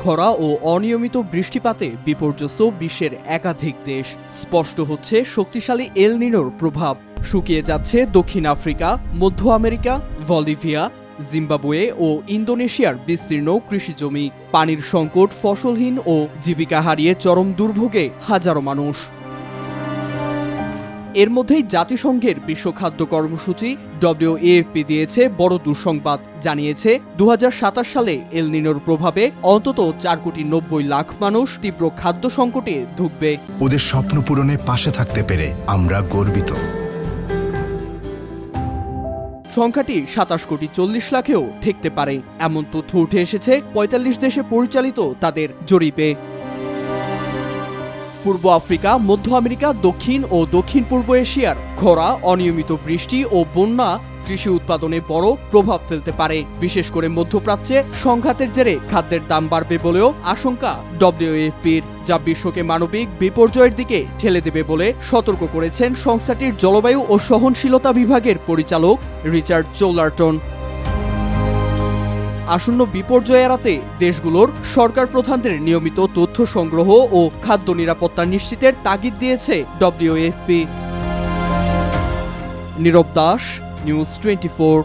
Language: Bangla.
খরা ও অনিয়মিত বৃষ্টিপাতে বিপর্যস্ত বিশ্বের একাধিক দেশ। স্পষ্ট হচ্ছে শক্তিশালী এল নিনোর প্রভাব। শুকিয়ে যাচ্ছে দক্ষিণ আফ্রিকা, মধ্য আমেরিকা, বলিভিয়া, জিম্বাবুয়ে ও ইন্দোনেশিয়ার বিস্তীর্ণ কৃষিজমি। পানির সংকট, ফসলহীন ও জীবিকা হারিয়ে চরম দুর্ভোগে হাজারো মানুষ। এর মধ্যেই জাতিসংঘের বিশ্ব খাদ্য কর্মসূচি WFP দিয়েছে বড় দুঃসংবাদ। জানিয়েছে 2027 সালে এল নিনোর প্রভাবে অন্তত 4,90,00,000 মানুষ তীব্র খাদ্য সংকটে ভুগবে। ওদের স্বপ্ন পূরণে পাশে থাকতে পেরে আমরা গর্বিত। সংখ্যাটি 27,40,00,000-এও ঠেকতে পারে, এমন তথ্য উঠে এসেছে 45 দেশে পরিচালিত তাদের জরিপে। পূর্ব আফ্রিকা, মধ্য আমেরিকা, দক্ষিণ ও দক্ষিণ পূর্ব এশিয়ার খরা, অনিয়মিত বৃষ্টি ও বন্যা কৃষি উৎপাদনে বড় প্রভাব ফেলতে পারে। বিশেষ করে মধ্যপ্রাচ্যে সংঘাতের জেরে খাদ্যের দাম বাড়বে বলেও আশঙ্কা WFPর, যা বিশ্বকে মানবিক বিপর্যয়ের দিকে ঠেলে দেবে বলে সতর্ক করেছেন সংস্থাটির জলবায়ু ও সহনশীলতা বিভাগের পরিচালক রিচার্ড চৌলারটন। আসন্ন বিপর্যয় এড়াতে দেশগুলোর সরকার প্রধানদের নিয়মিত তথ্য সংগ্রহ ও খাদ্য নিরাপত্তা নিশ্চিতের তাগিদ দিয়েছে WFP। নীরব দাস, নিউজ 24।